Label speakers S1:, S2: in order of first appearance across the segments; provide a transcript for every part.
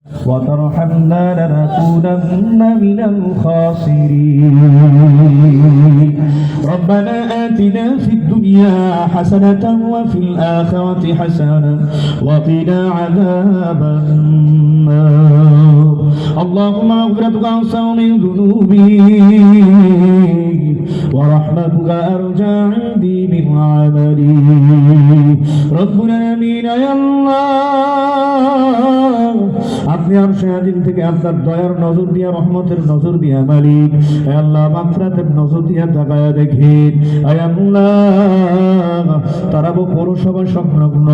S1: وترحمنا لنكونن من الخاسرين. ربنا آتنا في الدنيا حسنة وفي الآخرة حسنة وقنا عذاب النار. اللهم مغفرتك أوسع من ذنوبي ورحمتك أرجى عندي من عملي. ربنا آمين يا الله. আপনি আরশে আজিম থেকে আপনার দয়ার নজর দিয়া, রহমতের নজর দিয়া মালিক হে আল্লাহ মাগফিরাতের নজর দিয়া তাকায়া দেখেন। হে আল্লাহ তারাবো পৌরসভা সংলগ্ন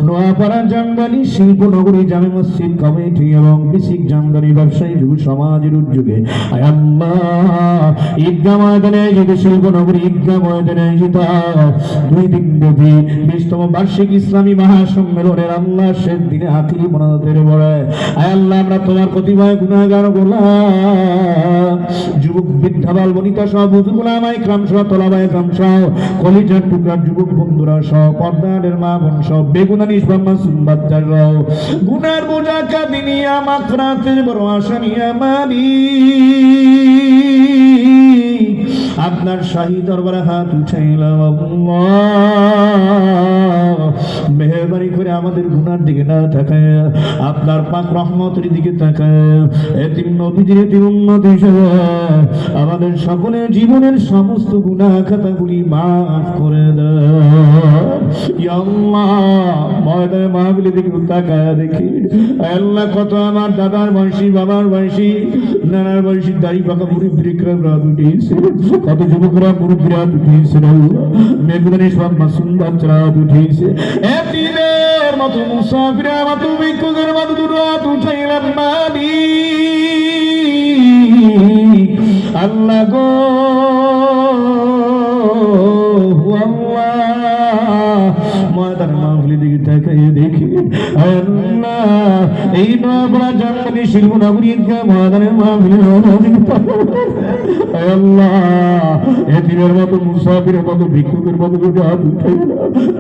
S1: নোয়াপাড়া জামদানি শিল্পনগরী জামে মসজিদ কমিটি এবং বিসিক জামদানি ব্যবসায়ী যুব সমাজের উদ্যোগে হে আল্লাহ ঈদগাহ ময়দানে আয়োজিত শিল্পনগরী ঈদগাহ ময়দানে আয়োজিত 2 দিনব্যাপী 20তম বার্ষিক ইসলামী মহাসম্মেলনের আল্লাহ শেষ দিনে আখিরি মোনাজাতের বড়ায় আয় আল্লাহ আমরা তোমার প্রতিভয় গুনাহগার গোলাম যুবক বৃদ্ধা বাল বনিতা সহ বুজুর্গ ওলামায়ে ইকরাম সহ তোলাবায়ে ইকরাম সহ কলিজার টুকরার যুবক বন্ধুরা সহ পর্দার মা বোন সহ বেগুনা নিষ্পাপ মাসুম বাচ্চারা গুনার বোঝা কাঁধে নিয়ে মাগফিরাতের বড় আশা নিয়ে মালিক আপনার শাহী দরবারে হাত উঠাইলাম। আল্লাহ মেহেরবানি করে আমাদের গুনার দিকে না তাকায় আপনার পাক রহমতের দিকে তাকায় এতিম নবীজির এতিম উম্মত হিসেবে আমাদের সকলের জীবনের সমস্ত গুনাহ খাতাগুলি মাফ করে দাও ইয়া আল্লাহ। ময়দানে মাহফিলের দিকে তাকায় দেখি আল্লাহ কত আমার দাদার বয়সী বাবার বয়সী নানার বয়সী দাড়ি পাকা মুরিদরা রাত উঠেছে, কত যুবকরা মুরিদরা উঠেছে, মেঘুদানি সব মাসুম বাচ্চারা উঠেছে, এতিমের মতো মুসাফিরের মতো ভিক্ষুকের মতো রাত উঠাইলেন মালিক আল্লাহ গো ময়দান মাহফিলের দিকে তাকাইয়ে দেখি আল্লাহ এই নবরা জামদানি শিল্পনগরী ঈদগাহ ময়দানের মাহফিলের আল্লাহ এতিমের মতো মুসাফিরের মতো ভিক্ষুকের মতো হাত উঠে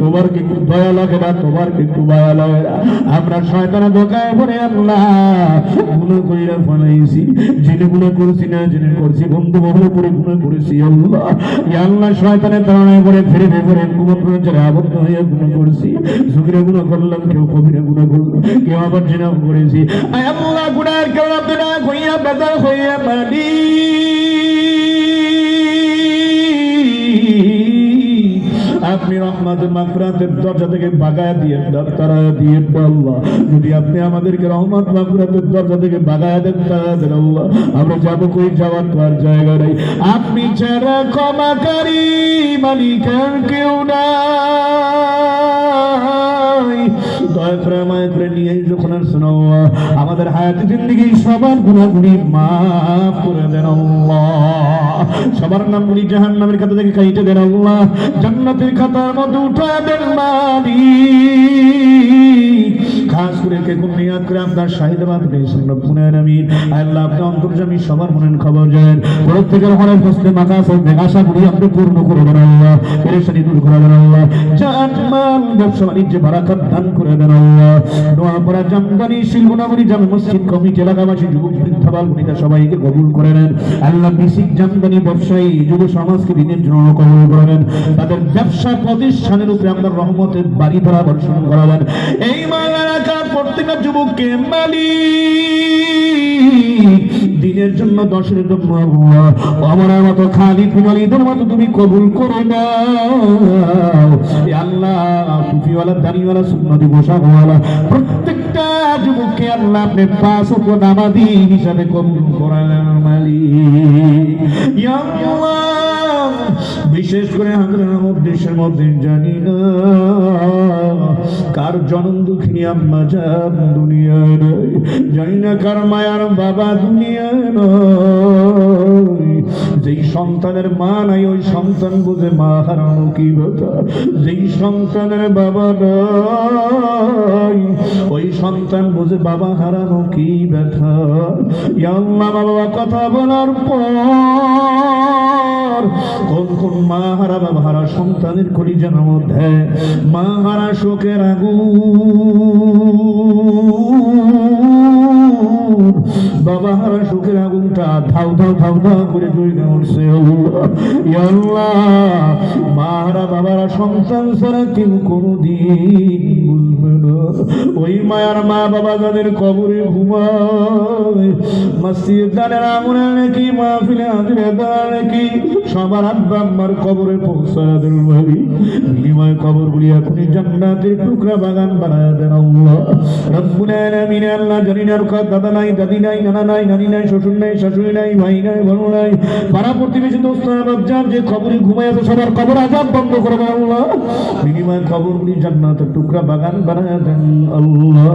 S1: তোমার কিন্তু দয়া লাগে না, তোমার কিন্তু মায়া লাগে না। আমরা শয়তানের ধোঁকায় পড়ে আল্লাহ গুনাহ কইরা ফলাইছি, জেনে গুনাহ করছি না জেনে করছি, বন্ধু মহলে করে গুনাহ করেছি আল্লাহ। ইয়া আল্লাহ শয়তানের তাড়নায় পড়ে ফিরে ফিরে কুমন্ত্রণে আবদ্ধ হয়ে গুনাহ করেছি, সুগিরা গুনাহ করলাম, কেউ কবিরা গুনাহ করলো, কেউ আবার জিনা করেছি। আয় আল্লাহ গুনাহের কারণে আপনারা কইয়া বেজার হইয়া মালি আপনি রহমতের মাগফিরাতের দরজা থেকে বাগায়া দিয়ে তারায়া দিয়ে আল্লাহ। যদি আপনি আমাদেরকে রহমত মাগফিরাতের দরজা থেকে বাগায়া দেন তারা দেন আল্লাহ, আমরা যাবো কই যাওয়ার তো আর জায়গা নেই। আপনি ছাড়া ক্ষমাকারী মালিক আর কেউ নাই। দয়া করে আমায় করে নিয়ে যখন আসছেন আল্লাহ আমাদের হায়াতে জিন্দেগি সবার গুনাহগুলি মাফ করে দেন আল্লাহ, সবার নামগুলি জাহান্নামের খাতা থেকে কাইটে দেন আল্লাহ, জান্নাতের খাতার মধ্যে উঠা দেন মালিক। খাস করে কে কোন নিয়াত করে আপনার শাহিদাবাদ পেয়েছেন রব্বুল আমিন আল্লাহ আপনি অন্তর্যামী সবার মনের খবর জানেন, প্রত্যেকের মনের প্রশ্নে মাথা আছে আশাগুলি আপনি পূর্ণ করে দেন আল্লাহ, পেরেশানি দূর করে দেন আল্লাহ, জান মাল ব্যবসা বাণিজ্যে বারাকাত দান করে দেন আল্লাহ। নোয়াপাড়া জামদানি শিল্পনগরী জামে মসজিদ কমিটি এলাকাবাসী যুবক বৃদ্ধা বাল বনিতা সবাইকে কবুল করে নেন আল্লাহ। বিসিক জামদানি ব্যবসায়ী যুব সমাজকে দিনের জন্য কবুল করে নেন, তাদের ব্যবসা প্রতিষ্ঠানের উপরে আপনার রহমতের বাড়ি ধরা বর্ষণ করাবেন। এই এলাকার প্রত্যেকটা যুবককে মালিক দিনের জন্য 10-এর জন্য আমার মতো খালিদ বিন ওয়ালিদের মতো তুমি কবুল করে নাও আল্লাহ। টুপিওয়ালা দাড়িওয়ালা সুন্নতি পোশাকওয়ালা প্রত্যেকটা যুবককে আল্লাহ আপনি 5 ওয়াক্ত নামাজি হিসাবে কবুল করেন মালিক ইয়া আল্লাহ। বিশেষ করে আমরা দেশের মধ্যে জানি না কার জনম দুঃখিনী আম্মা জান দুনিয়ায় নাই, জানি না কার মায়ার বাবা দুনিয়ায় নয়, যেই সন্তানের মা নাই ওই সন্তান বুঝে মা হারানো কি ব্যথা, যেই সন্তানের বাবা নাই ওই সন্তান বুঝে বাবা হারানো কি ব্যথা। ইয়া আল্লাহ বাবা কথা বলার পর কোন কোন মা হারা বাবা হারা সন্তানের কলিজার মধ্যে মা হারা শোকের আগুন বাবা হারা সুখের আগুনটা ধাউ ধাউ ধাউ ধাউ করে জ্বলে উঠছে ইয়া আল্লাহ মা হারা বাবারা সন্তান ছাড়া কেউ কোনোদিন বুঝবে না ওই মায়ার মা বাবা যাদের কবরে ঘুমায় মসজিদ দানের আমরে নাকি মাহফিলে হাজিরে দাঁড়া নাকি সবার আব্বা আম্মার কবরে পৌঁছায় দেন ভাবি বিনিময় কবরগুলি এখনই জান্নাতের টুকরা বাগান বানায় দেন আল্লাহ রব্বুল আলামিন আল্লাহ জানি না কার দাদা নাই দাদি নাই নানা নাই নানি নাই শ্বশুর নাই শাশুড়ি নাই ভাই নাই বোন নাই পাড়া প্রতিবেশী দোস্ত বাচ্চার যে কবরে ঘুমায় আছে সবার কবর আযাব বন্ধ করবে আল্লাহ বিনিময় কবরগুলি জান্নাতের টুকরা বাগান বানায় দেন আল্লাহ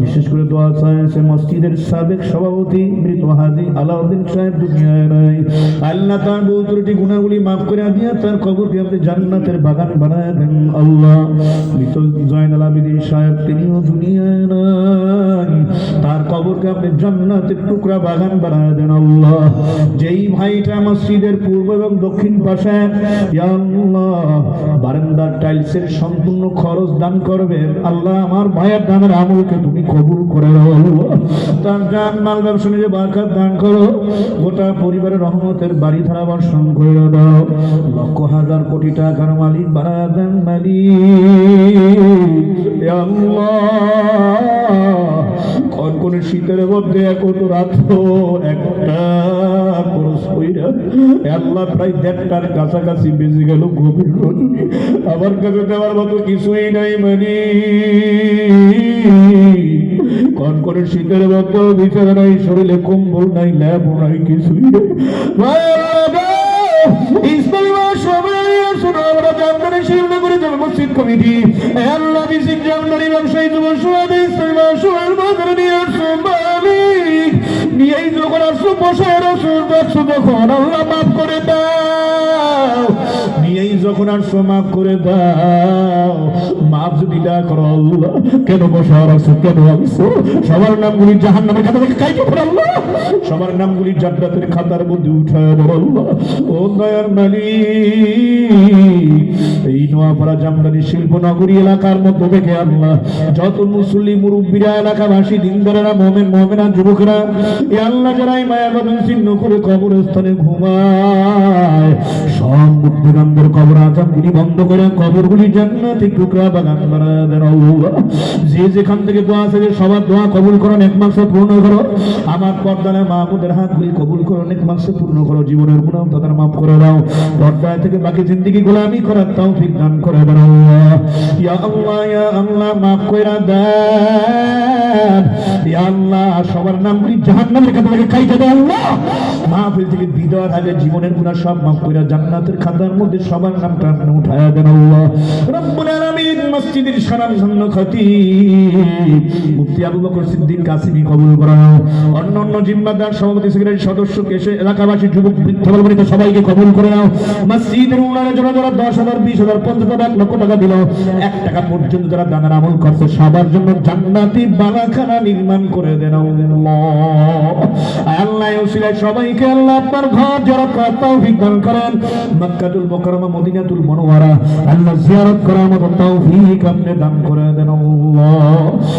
S1: বিশেষ করে দোয়া চাইছে মসজিদের সাবেক সভাপতি মৃত হাজী আলাউদ্দিন সাহেব দুনিয়ায় নাই আল্লাহ তার বহু ত্রুটি গুনাহগুলি মাফ করে দিয়ে তার কবরকে আপনি জান্নাতের বাগান বানায় দেন আল্লাহ মৃত জয়নাল আবেদিন সাহেব তিনিও দুনিয়ায় নাই তার কবরকে আপনি জান্নাতের টুকরা বাগান বানায় দেন আল্লাহ যেই ভাইটা মসজিদের পূর্ব এবং দক্ষিণ পাশে ইয়া আল্লাহ বারান্দার টাইলসের সম্পূর্ণ খরচ দান করবে আল্লাহ আমার ভাইয়ের দানের আমলকে তুমি কবুল করে নাও আল্লাহ তার জান মাল ব্যবসা নিয়ে বরকত দান করো গোটা পরিবারের রহমতের বাড়ি ধারা বর্ষণ করে দাও লক্ষ হাজার কোটি টাকার মালিক বানায় দেন মালিক ইয়া আল্লাহ কোন শীতের মধ্যে এখন রাত্র একটা খরচ কইরা আল্লাহ প্রায় 1.5টার কাছাকাছি বেজে গেল গভীর রজনী আমার কাছে দেওয়ার মতো কিছুই নাই মানে কোন শীতের মধ্যে বিছানা নাই শরীরে কম্বল নাই ল্যাব নাই কিছুই নাই মসজিদ কমিটি আল্লাহ বিসিক জামদানি ব্যবসায়ী যুব নিয়েই যখন আসছো বসে আসছো তখন আল্লাহ মাফ করে দাও নিয়েই যখন আসছো মাফ করে দাও মাফ যদি না করো আল্লাহ কেন বসে আসছো কেন আসছো সবার নামগুলি জাহান্নামের খাতা থেকে কাইটে ফেলো আল্লাহ সবার নামগুলি জান্নাতের খাতার মধ্যে উঠায় দাও আল্লাহ ও দয়ার মালিক এই নোয়াপাড়া জামদানি শিল্পনগরী এলাকার মধ্যে থেকে আল্লাহ যত মুসলিম মুরব্বীরা এলাকাবাসী দিনদারেরা মোমেনা যুবকেরা এ আল্লাহ যারাই মায়া বাদন চিহ্ন করে কবরস্থানে ঘুমায় সব মুক্তিকান্তের কবর আযাবগুলি বন্ধ করে কবরগুলি জান্নাতে টুকরা বাগান বানায় দেন আল্লাহ যে যেখান থেকে দোয়া আছে সবার দোয়া কবুল করো নেক মাকসাদ পূর্ণ করো আমার পর্দায় মাহমুদের হাতগুলি কবুল করো নেক মাকসাদ পূর্ণ করো জীবনের গুনাহ তাদের মাফ করে দাও পর্দায় থেকে বাকি জিন্দেগি গোলামি করার তৌফিক দান করে দেন আল্লাহ ইয়া আল্লাহ মাফ কইরা দেন ইয়া আল্লাহ সবার নামগুলি জাহান্নামের খাতা থেকে কাইটা দাও আল্লাহ মাহফিল থেকে বিদায়ের আগে জীবনের গুনাহ সব মাফ কইরা জান্নাতের খাতার মধ্যে সবার নামটা আপনি উঠায়া দেন আল্লাহ রব্বুল আলামিন মসজিদের সারার জন্য খতিব মুফতি আবু বকর সিদ্দিক কাসিমি কবুল করাও অন্যান্য জিম্মাদার সভাপতি সেক্রেটারি সদস্য কেশে এলাকাবাসী যুবক বৃদ্ধ বলবনিত সবাইকে কবুল করে নাও মসজিদের উন্নয়নের জন্য যারা 10,000 20,000 50,000 1 লক্ষ টাকা দিল 1 টাকা পর্যন্ত যারা দানের আমল করছে সবার জন্য জান্নাতি বালাখানা নির্মাণ করে দেন আল্লাহ আল্লাহ ওসিলায় সবাইকে আল্লাহ আপনার ঘর জিয়ারত করার তৌফিক দান করেন মক্কাতুল মুকাররমা মদিনাতুল মুনাওয়ারা আল্লাহ জিয়ারত করার মতো তৌফিক আপনি দান করে দেন আল্লাহ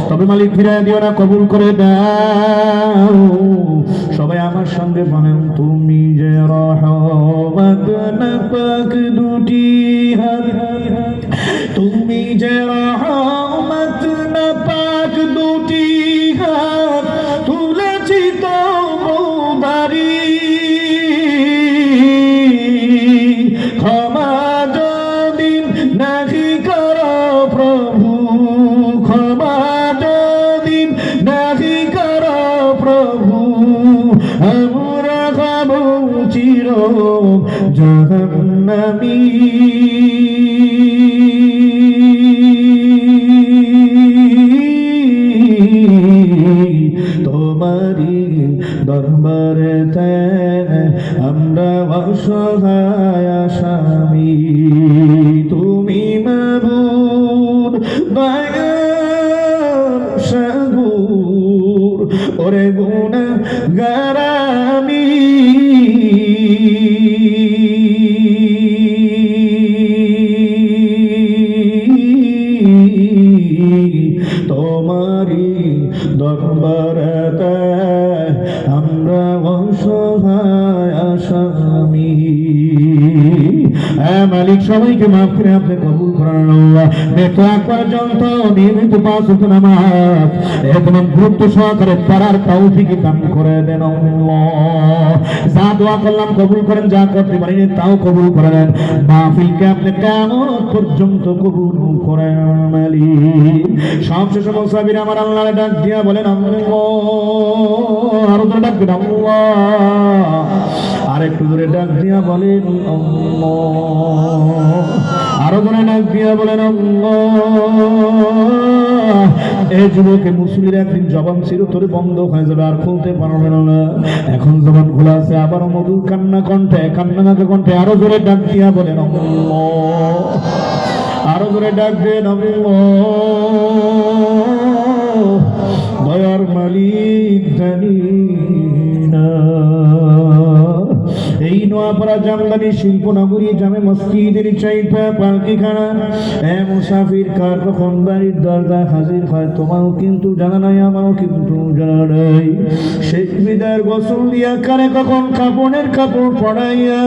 S1: তবে মালিক ফিরায় দিও না কবুল করে দাও সবাই আমার সঙ্গে বলেন তুমি যে রহমত না পাক দুটি হাত তুমি যে রহমত না পাক দুটি হাত তুলেছি তো বাড়ি ক্ষমা যদি নাহি করো প্রভু ক্ষমা যদি নাহি করো প্রভু আমরা হব চির জাহান্নামী তোমারি দরবারেতে আমরা অসহায় আসামি তুমি মাবুদ দয়ার সাগর ওরে গুনাহগার আমি তোমারি দরবারেতে হ্যাঁ মালিক, সবাইকে মাফ করে আপনি কবুল করেন আল্লাহ। মৃত্যু আগ পর্যন্ত নিয়মিত 5 ওয়াক্ত নামাজ একদম গুরুত্ব সহকারে পড়ার তৌফিক দান করে দেন আল্লাহ। যা দোয়া করলাম কবুল করেন, যা করতে পারিনি তাও কবুল করে নেন। মাহফিলকে আপনি কিয়ামত পর্যন্ত কবুল করেন মালিক। সবশেষে মুসাফির আমার আল্লাহর ডাক দিয়া বলেন আল্লাহ, আরো তো ডাক দেন আল্লাহ, আর একটু জোরে ডাক দিয়া বলেন আল্লাহ, আরো জোরে ডাক দিয়া বলেন আল্লাহ। এই যুবকে মুসলির একদিন জবান চিরতরে বন্ধ হয়ে যাবে, আর খুলতে পারবে না। এখন জবান খোলা আছে, আবার মধুর কান্না কণ্ঠে, কান্নাকে কণ্ঠে আরো জোরে ডাক দিয়া বলেন আল্লাহ, আরো জোরে ডাক দেন আল্লাহ। দয়ার মালিক জানি না এই নোয়াপাড়া জামদানি শিল্পনগরী জামে মসজিদের চাইটা পালকিখানা মুসাফির কার কখন বাড়ির দরজা হাজির হয় তোমারও কিন্তু জানা নাই, আমারও কিন্তু জানা নাই। শেখ বিদার গোসল দিয়া কারে কখন কাপড়ের কাপড় পড়াইয়া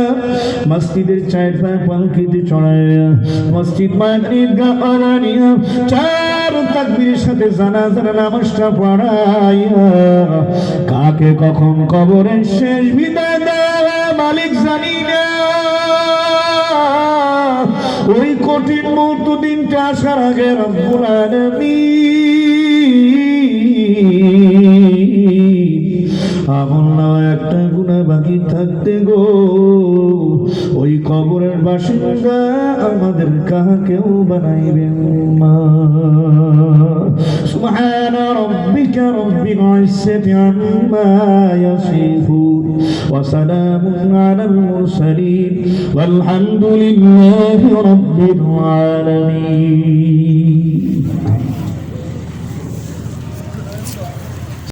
S1: মসজিদের চাইটা পালকিতে চড়াইয়া মসজিদ মাটির গাড়িয়া চার তাকবীরের সাথে জানাজার নামাজটা পড়াইয়া কাকে কখন কবরের শেষ বিদায় দেওয়া মালিক জানি না। ওই কঠিন মুহূর্ত দিনটা আসার আগে রব্বুল আলামিন আমার একটা গুনাহ বাকি থাকতে গো, ওই কবরের বাসিন্দা আমাদের কাকেও বানাইবেন মা। সুবহানা রাব্বিকা রাব্বিল ইজ্জাতি আম্মা ইয়াসিফুন ওয়া সালামুন আলাল মুরসালিন ওয়াল হামদুলিল্লাহি রাব্বিল আলামিন।